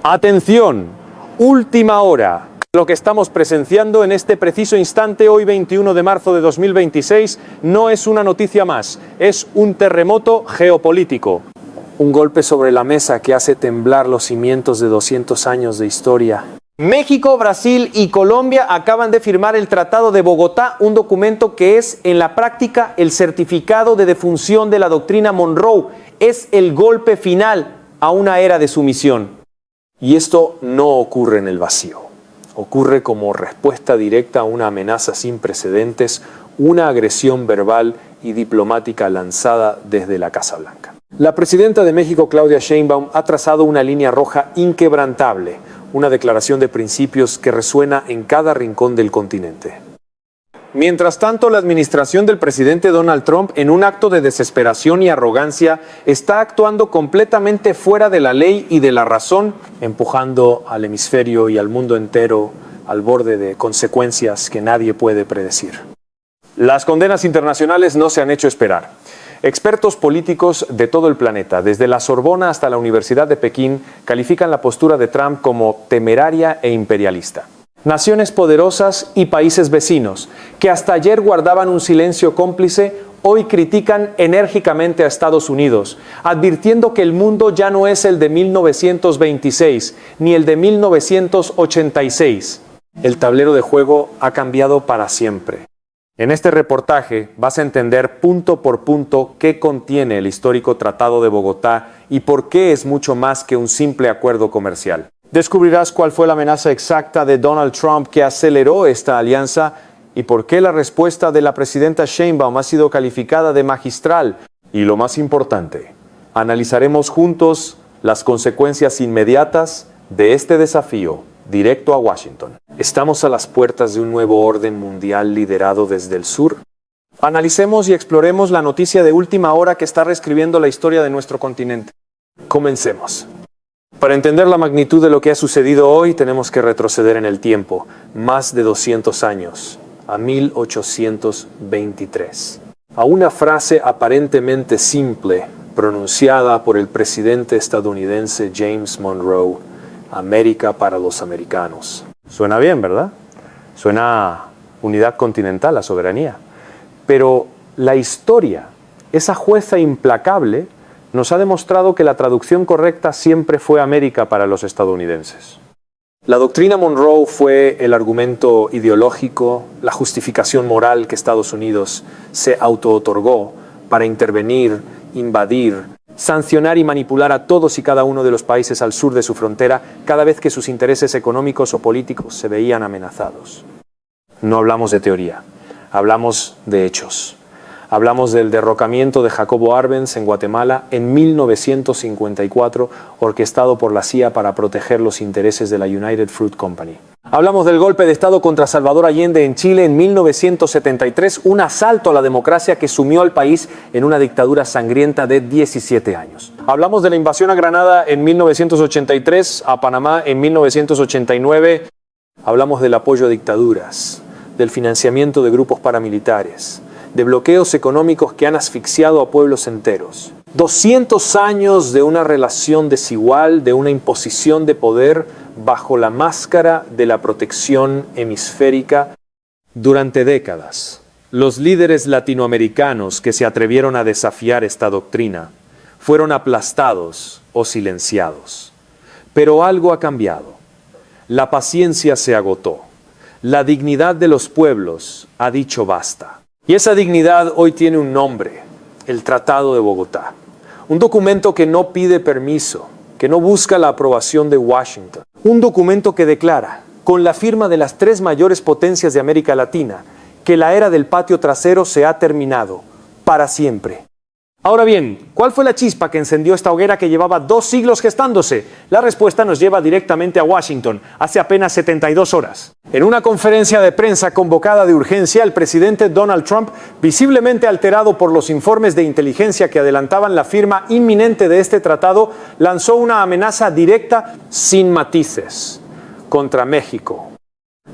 Atención, última hora. Lo que estamos presenciando en este preciso instante, hoy 21 de marzo de 2026, no es una noticia más, es un terremoto geopolítico. Un golpe sobre la mesa que hace temblar los cimientos de 200 años de historia. México, Brasil y Colombia acaban de firmar el Tratado de Bogotá, un documento que es en la práctica el certificado de defunción de la doctrina Monroe. Es el golpe final a una era de sumisión. Y esto no ocurre en el vacío. Ocurre como respuesta directa a una amenaza sin precedentes, una agresión verbal y diplomática lanzada desde la Casa Blanca. La presidenta de México, Claudia Sheinbaum, ha trazado una línea roja inquebrantable, una declaración de principios que resuena en cada rincón del continente. Mientras tanto, la administración del presidente Donald Trump, en un acto de desesperación y arrogancia, está actuando completamente fuera de la ley y de la razón, empujando al hemisferio y al mundo entero al borde de consecuencias que nadie puede predecir. Las condenas internacionales no se han hecho esperar. Expertos políticos de todo el planeta, desde la Sorbona hasta la Universidad de Pekín, califican la postura de Trump como temeraria e imperialista. Naciones poderosas y países vecinos, que hasta ayer guardaban un silencio cómplice, hoy critican enérgicamente a Estados Unidos, advirtiendo que el mundo ya no es el de 1926, ni el de 1986. El tablero de juego ha cambiado para siempre. En este reportaje vas a entender punto por punto qué contiene el histórico Tratado de Bogotá y por qué es mucho más que un simple acuerdo comercial. Descubrirás cuál fue la amenaza exacta de Donald Trump que aceleró esta alianza y por qué la respuesta de la presidenta Sheinbaum ha sido calificada de magistral. Y lo más importante, analizaremos juntos las consecuencias inmediatas de este desafío directo a Washington. ¿Estamos a las puertas de un nuevo orden mundial liderado desde el sur? Analicemos y exploremos la noticia de última hora que está reescribiendo la historia de nuestro continente. Comencemos. Para entender la magnitud de lo que ha sucedido hoy, tenemos que retroceder en el tiempo, más de 200 años, a 1823. A una frase aparentemente simple, pronunciada por el presidente estadounidense James Monroe: América para los americanos. Suena bien, ¿verdad? Suena a unidad continental, a soberanía. Pero la historia, esa jueza implacable, nos ha demostrado que la traducción correcta siempre fue América para los estadounidenses. La doctrina Monroe fue el argumento ideológico, la justificación moral que Estados Unidos se auto-otorgó para intervenir, invadir, sancionar y manipular a todos y cada uno de los países al sur de su frontera cada vez que sus intereses económicos o políticos se veían amenazados. No hablamos de teoría, hablamos de hechos. Hablamos del derrocamiento de Jacobo Arbenz en Guatemala en 1954, orquestado por la CIA para proteger los intereses de la United Fruit Company. Hablamos del golpe de Estado contra Salvador Allende en Chile en 1973, un asalto a la democracia que sumió al país en una dictadura sangrienta de 17 años. Hablamos de la invasión a Granada en 1983, a Panamá en 1989. Hablamos del apoyo a dictaduras, del financiamiento de grupos paramilitares, de bloqueos económicos que han asfixiado a pueblos enteros. 200 años de una relación desigual, de una imposición de poder bajo la máscara de la protección hemisférica. Durante décadas, los líderes latinoamericanos que se atrevieron a desafiar esta doctrina fueron aplastados o silenciados. Pero algo ha cambiado. La paciencia se agotó. La dignidad de los pueblos ha dicho basta. Y esa dignidad hoy tiene un nombre: el Tratado de Bogotá. Un documento que no pide permiso, que no busca la aprobación de Washington. Un documento que declara, con la firma de las 3 mayores potencias de América Latina, que la era del patio trasero se ha terminado, para siempre. Ahora bien, ¿cuál fue la chispa que encendió esta hoguera que llevaba 2 siglos gestándose? La respuesta nos lleva directamente a Washington, hace apenas 72 horas. En una conferencia de prensa convocada de urgencia, el presidente Donald Trump, visiblemente alterado por los informes de inteligencia que adelantaban la firma inminente de este tratado, lanzó una amenaza directa, sin matices, contra México.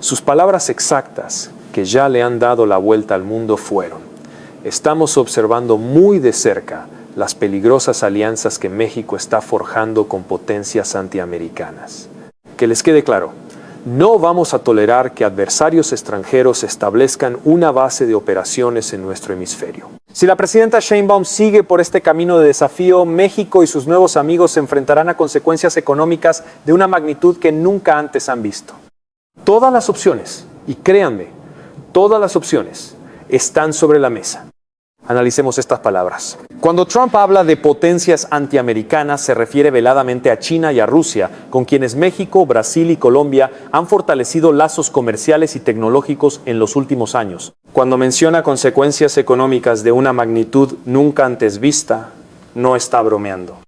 Sus palabras exactas, que ya le han dado la vuelta al mundo, fueron: estamos observando muy de cerca las peligrosas alianzas que México está forjando con potencias antiamericanas. Que les quede claro, no vamos a tolerar que adversarios extranjeros establezcan una base de operaciones en nuestro hemisferio. Si la presidenta Sheinbaum sigue por este camino de desafío, México y sus nuevos amigos se enfrentarán a consecuencias económicas de una magnitud que nunca antes han visto. Todas las opciones, y créanme, todas las opciones están sobre la mesa. Analicemos estas palabras. Cuando Trump habla de potencias antiamericanas, se refiere veladamente a China y a Rusia, con quienes México, Brasil y Colombia han fortalecido lazos comerciales y tecnológicos en los últimos años. Cuando menciona consecuencias económicas de una magnitud nunca antes vista, no está bromeando.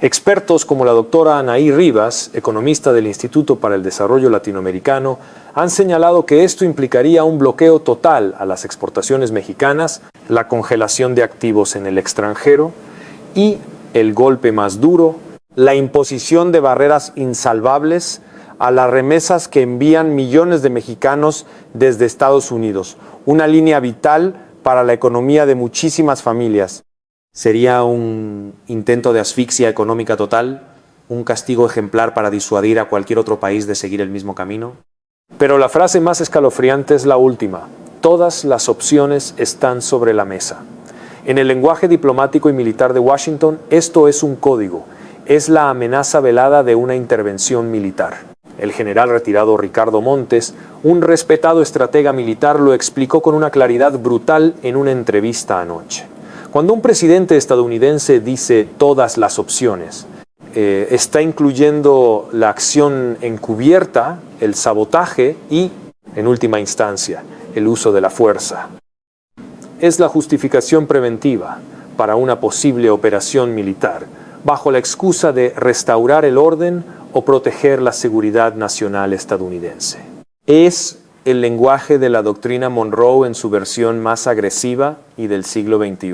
Expertos como la doctora Anaí Rivas, economista del Instituto para el Desarrollo Latinoamericano, han señalado que esto implicaría un bloqueo total a las exportaciones mexicanas, la congelación de activos en el extranjero y, el golpe más duro, la imposición de barreras insalvables a las remesas que envían millones de mexicanos desde Estados Unidos, una línea vital para la economía de muchísimas familias. ¿Sería un intento de asfixia económica total? ¿Un castigo ejemplar para disuadir a cualquier otro país de seguir el mismo camino? Pero la frase más escalofriante es la última. Todas las opciones están sobre la mesa. En el lenguaje diplomático y militar de Washington, esto es un código. Es la amenaza velada de una intervención militar. El general retirado Ricardo Montes, un respetado estratega militar, lo explicó con una claridad brutal en una entrevista anoche. Cuando un presidente estadounidense dice todas las opciones, está incluyendo la acción encubierta, el sabotaje y, en última instancia, el uso de la fuerza. Es la justificación preventiva para una posible operación militar, bajo la excusa de restaurar el orden o proteger la seguridad nacional estadounidense. Es el lenguaje de la doctrina Monroe en su versión más agresiva y del siglo XXI.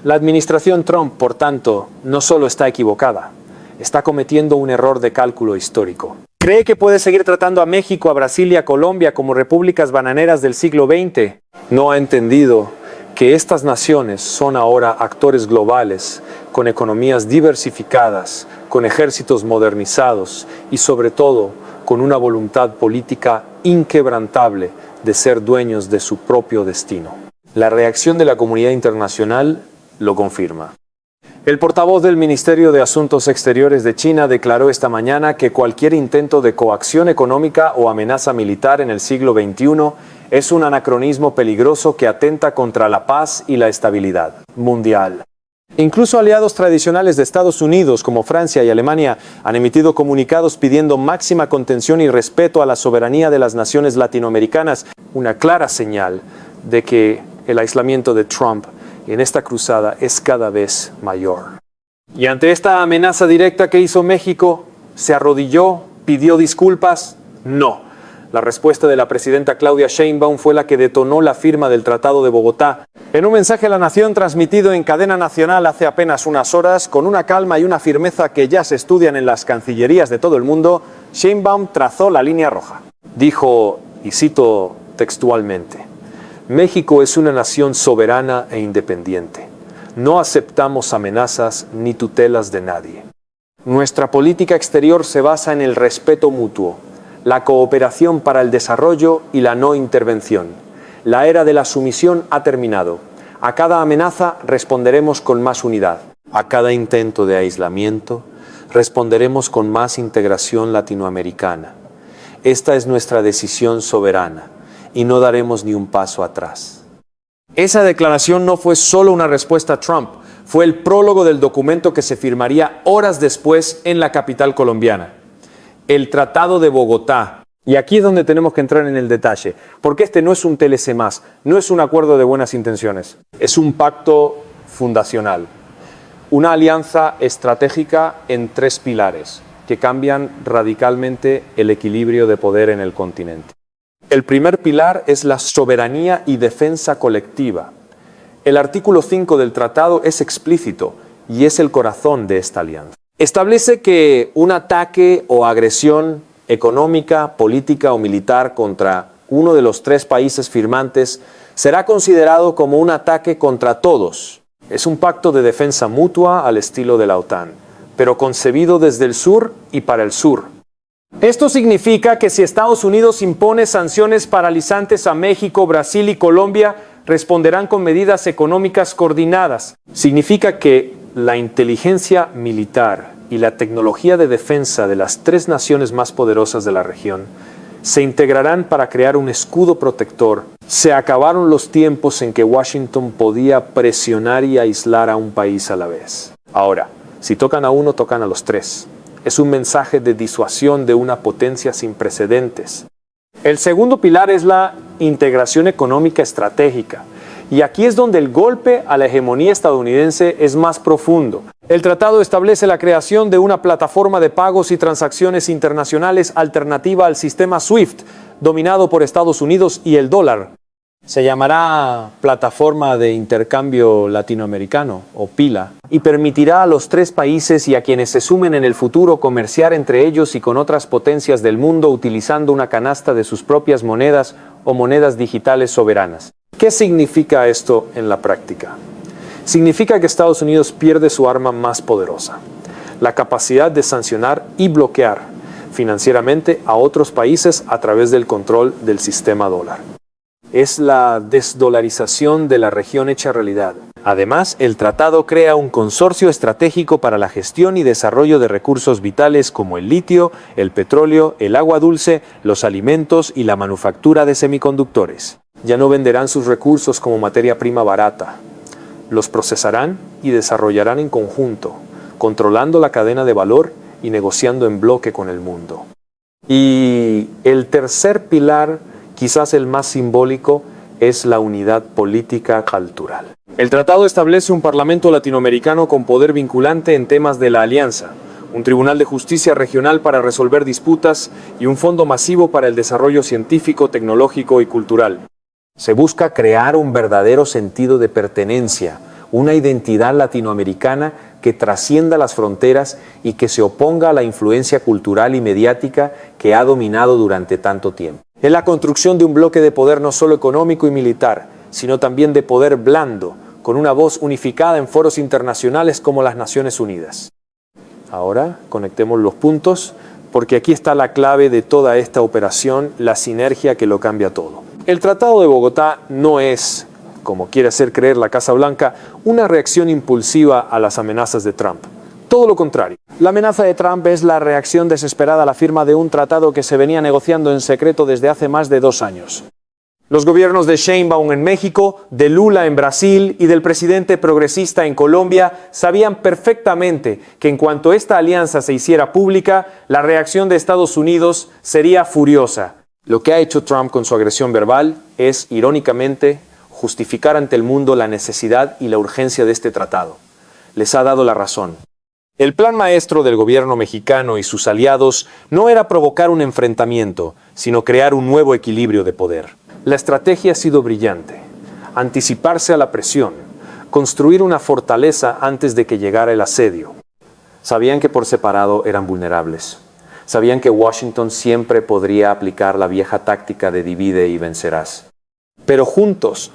La administración Trump, por tanto, no solo está equivocada, está cometiendo un error de cálculo histórico. Cree que puede seguir tratando a México, a Brasil y a Colombia como repúblicas bananeras del siglo XX. No ha entendido que estas naciones son ahora actores globales, con economías diversificadas, con ejércitos modernizados y sobre todo con una voluntad política inquebrantable de ser dueños de su propio destino. La reacción de la comunidad internacional lo confirma. El portavoz del Ministerio de Asuntos Exteriores de China declaró esta mañana que cualquier intento de coacción económica o amenaza militar en el siglo XXI es un anacronismo peligroso que atenta contra la paz y la estabilidad mundial. Incluso aliados tradicionales de Estados Unidos como Francia y Alemania han emitido comunicados pidiendo máxima contención y respeto a la soberanía de las naciones latinoamericanas, una clara señal de que el aislamiento de Trump en esta cruzada es cada vez mayor. Y ante esta amenaza directa que hizo México, ¿se arrodilló? ¿Pidió disculpas? No. La respuesta de la presidenta Claudia Sheinbaum fue la que detonó la firma del Tratado de Bogotá. En un mensaje a la nación transmitido en cadena nacional hace apenas unas horas, con una calma y una firmeza que ya se estudian en las cancillerías de todo el mundo, Sheinbaum trazó la línea roja. Dijo, y cito textualmente, México es una nación soberana e independiente. No aceptamos amenazas ni tutelas de nadie. Nuestra política exterior se basa en el respeto mutuo, la cooperación para el desarrollo y la no intervención. La era de la sumisión ha terminado. A cada amenaza responderemos con más unidad. A cada intento de aislamiento responderemos con más integración latinoamericana. Esta es nuestra decisión soberana y no daremos ni un paso atrás. Esa declaración no fue solo una respuesta a Trump, fue el prólogo del documento que se firmaría horas después en la capital colombiana. El Tratado de Bogotá. Y aquí es donde tenemos que entrar en el detalle, porque este no es un TLC más, no es un acuerdo de buenas intenciones, es un pacto fundacional, una alianza estratégica en 3 pilares que cambian radicalmente el equilibrio de poder en el continente. El primer pilar es la soberanía y defensa colectiva. El artículo 5 del tratado es explícito y es el corazón de esta alianza. Establece que un ataque o agresión económica, política o militar contra uno de los 3 países firmantes será considerado como un ataque contra todos Es un pacto de defensa mutua al estilo de la OTAN, pero concebido desde el sur y para el sur. Esto significa que si Estados Unidos impone sanciones paralizantes a México, Brasil y Colombia, responderán con medidas económicas coordinadas. Significa que la inteligencia militar y la tecnología de defensa de las tres naciones más poderosas de la región se integrarán para crear un escudo protector. Se acabaron los tiempos en que Washington podía presionar y aislar a un país a la vez. Ahora, si tocan a uno, tocan a los tres. Es un mensaje de disuasión de una potencia sin precedentes. El segundo pilar es la integración económica estratégica. Y aquí es donde el golpe a la hegemonía estadounidense es más profundo. El tratado establece la creación de una plataforma de pagos y transacciones internacionales alternativa al sistema SWIFT, dominado por Estados Unidos y el dólar. Se llamará Plataforma de Intercambio Latinoamericano, o PILA, y permitirá a los tres países y a quienes se sumen en el futuro comerciar entre ellos y con otras potencias del mundo utilizando una canasta de sus propias monedas o monedas digitales soberanas. ¿Qué significa esto en la práctica? Significa que Estados Unidos pierde su arma más poderosa, la capacidad de sancionar y bloquear financieramente a otros países a través del control del sistema dólar. Es la desdolarización de la región hecha realidad. Además, el tratado crea un consorcio estratégico para la gestión y desarrollo de recursos vitales como el litio, el petróleo, el agua dulce, los alimentos y la manufactura de semiconductores. Ya no venderán sus recursos como materia prima barata. Los procesarán y desarrollarán en conjunto, controlando la cadena de valor y negociando en bloque con el mundo. Y el tercer pilar, quizás el más simbólico, es la unidad política cultural. El tratado establece un parlamento latinoamericano con poder vinculante en temas de la alianza, un tribunal de justicia regional para resolver disputas y un fondo masivo para el desarrollo científico, tecnológico y cultural. Se busca crear un verdadero sentido de pertenencia, una identidad latinoamericana que trascienda las fronteras y que se oponga a la influencia cultural y mediática que ha dominado durante tanto tiempo. Es la construcción de un bloque de poder no solo económico y militar, sino también de poder blando, con una voz unificada en foros internacionales como las Naciones Unidas. Ahora conectemos los puntos, porque aquí está la clave de toda esta operación, la sinergia que lo cambia todo. El Tratado de Bogotá no es, como quiere hacer creer la Casa Blanca, una reacción impulsiva a las amenazas de Trump. Todo lo contrario. La amenaza de Trump es la reacción desesperada a la firma de un tratado que se venía negociando en secreto desde hace más de 2 años. Los gobiernos de Sheinbaum en México, de Lula en Brasil y del presidente progresista en Colombia sabían perfectamente que en cuanto esta alianza se hiciera pública, la reacción de Estados Unidos sería furiosa. Lo que ha hecho Trump con su agresión verbal es, irónicamente, justificar ante el mundo la necesidad y la urgencia de este tratado. Les ha dado la razón. El plan maestro del gobierno mexicano y sus aliados no era provocar un enfrentamiento, sino crear un nuevo equilibrio de poder. La estrategia ha sido brillante. Anticiparse a la presión, construir una fortaleza antes de que llegara el asedio. Sabían que por separado eran vulnerables. Sabían que Washington siempre podría aplicar la vieja táctica de divide y vencerás. Pero juntos,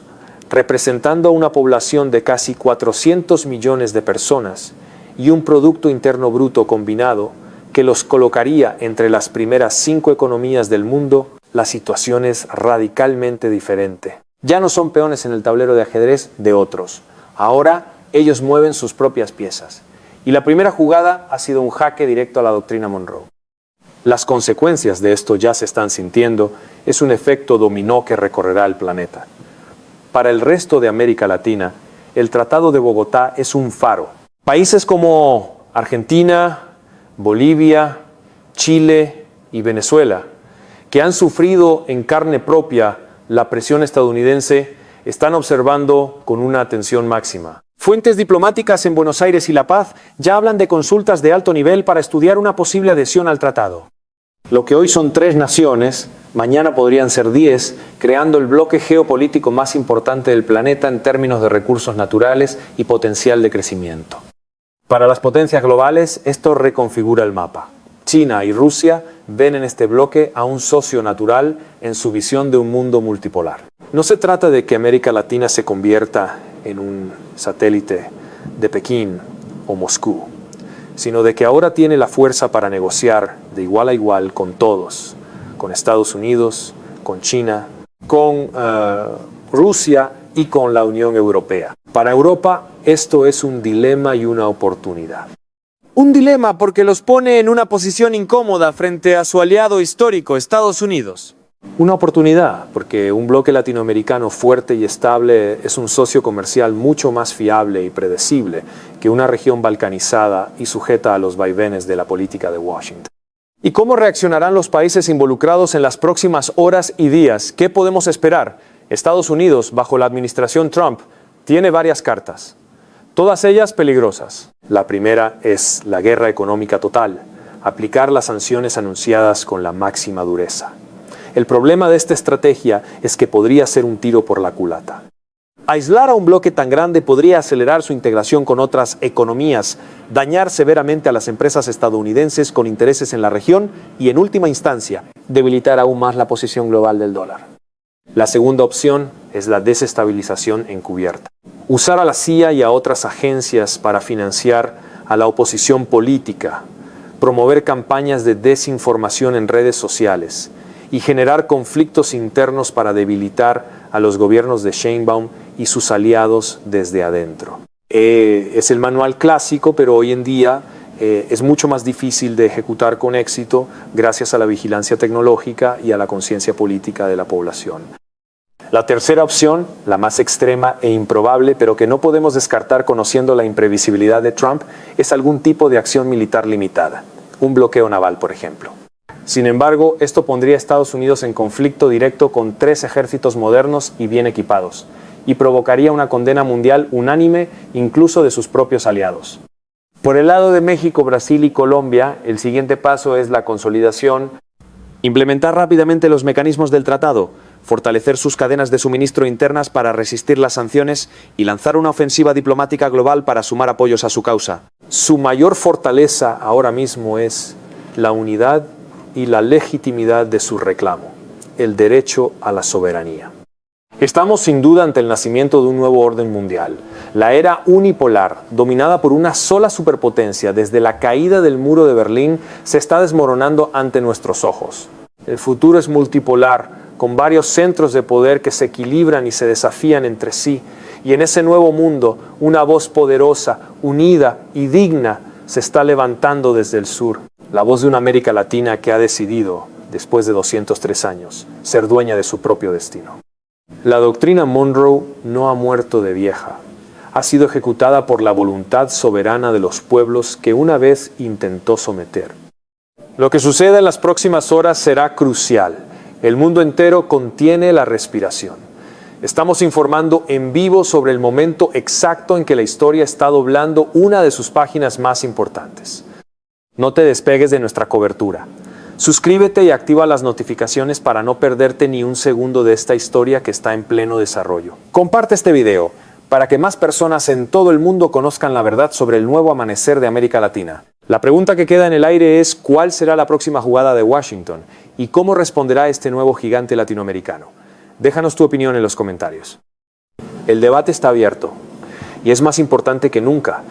representando a una población de casi 400 millones de personas y un Producto Interno Bruto combinado que los colocaría entre las primeras 5 economías del mundo, la situación es radicalmente diferente. Ya no son peones en el tablero de ajedrez de otros. Ahora ellos mueven sus propias piezas. Y la primera jugada ha sido un jaque directo a la doctrina Monroe. Las consecuencias de esto ya se están sintiendo. Es un efecto dominó que recorrerá el planeta. Para el resto de América Latina, el Tratado de Bogotá es un faro. Países como Argentina, Bolivia, Chile y Venezuela, que han sufrido en carne propia la presión estadounidense, están observando con una atención máxima. Fuentes diplomáticas en Buenos Aires y La Paz ya hablan de consultas de alto nivel para estudiar una posible adhesión al tratado. Lo que hoy son 3 naciones, mañana podrían ser 10, creando el bloque geopolítico más importante del planeta en términos de recursos naturales y potencial de crecimiento. Para las potencias globales, esto reconfigura el mapa. China y Rusia ven en este bloque a un socio natural en su visión de un mundo multipolar. No se trata de que América Latina se convierta en un satélite de Pekín o Moscú, sino de que ahora tiene la fuerza para negociar de igual a igual con todos, con Estados Unidos, con China, con Rusia y con la Unión Europea. Para Europa, esto es un dilema y una oportunidad. Un dilema porque los pone en una posición incómoda frente a su aliado histórico, Estados Unidos. Una oportunidad, porque un bloque latinoamericano fuerte y estable es un socio comercial mucho más fiable y predecible que una región balcanizada y sujeta a los vaivenes de la política de Washington. ¿Y cómo reaccionarán los países involucrados en las próximas horas y días? ¿Qué podemos esperar? Estados Unidos, bajo la administración Trump, tiene varias cartas, todas ellas peligrosas. La primera es la guerra económica total, aplicar las sanciones anunciadas con la máxima dureza. El problema de esta estrategia es que podría ser un tiro por la culata. Aislar a un bloque tan grande podría acelerar su integración con otras economías, dañar severamente a las empresas estadounidenses con intereses en la región y, en última instancia, debilitar aún más la posición global del dólar. La segunda opción es la desestabilización encubierta. Usar a la CIA y a otras agencias para financiar a la oposición política, promover campañas de desinformación en redes sociales y generar conflictos internos para debilitar a los gobiernos de Sheinbaum y sus aliados desde adentro. Es el manual clásico, pero hoy en día es mucho más difícil de ejecutar con éxito gracias a la vigilancia tecnológica y a la conciencia política de la población. La tercera opción, la más extrema e improbable, pero que no podemos descartar conociendo la imprevisibilidad de Trump, es algún tipo de acción militar limitada, un bloqueo naval, por ejemplo. Sin embargo, esto pondría a Estados Unidos en conflicto directo con 3 ejércitos modernos y bien equipados, y provocaría una condena mundial unánime incluso de sus propios aliados. Por el lado de México, Brasil y Colombia, el siguiente paso es la consolidación, implementar rápidamente los mecanismos del tratado, fortalecer sus cadenas de suministro internas para resistir las sanciones y lanzar una ofensiva diplomática global para sumar apoyos a su causa. Su mayor fortaleza ahora mismo es la unidad y la legitimidad de su reclamo, el derecho a la soberanía. Estamos sin duda ante el nacimiento de un nuevo orden mundial. La era unipolar, dominada por una sola superpotencia desde la caída del muro de Berlín, se está desmoronando ante nuestros ojos. El futuro es multipolar, con varios centros de poder que se equilibran y se desafían entre sí. Y en ese nuevo mundo, una voz poderosa, unida y digna se está levantando desde el sur. La voz de una América Latina que ha decidido, después de 203 años, ser dueña de su propio destino. La doctrina Monroe no ha muerto de vieja. Ha sido ejecutada por la voluntad soberana de los pueblos que una vez intentó someter. Lo que suceda en las próximas horas será crucial. El mundo entero contiene la respiración. Estamos informando en vivo sobre el momento exacto en que la historia está doblando una de sus páginas más importantes. No te despegues de nuestra cobertura. Suscríbete y activa las notificaciones para no perderte ni un segundo de esta historia que está en pleno desarrollo. Comparte este video para que más personas en todo el mundo conozcan la verdad sobre el nuevo amanecer de América Latina. La pregunta que queda en el aire es ¿cuál será la próxima jugada de Washington? ¿Y cómo responderá este nuevo gigante latinoamericano? Déjanos tu opinión en los comentarios. El debate está abierto y es más importante que nunca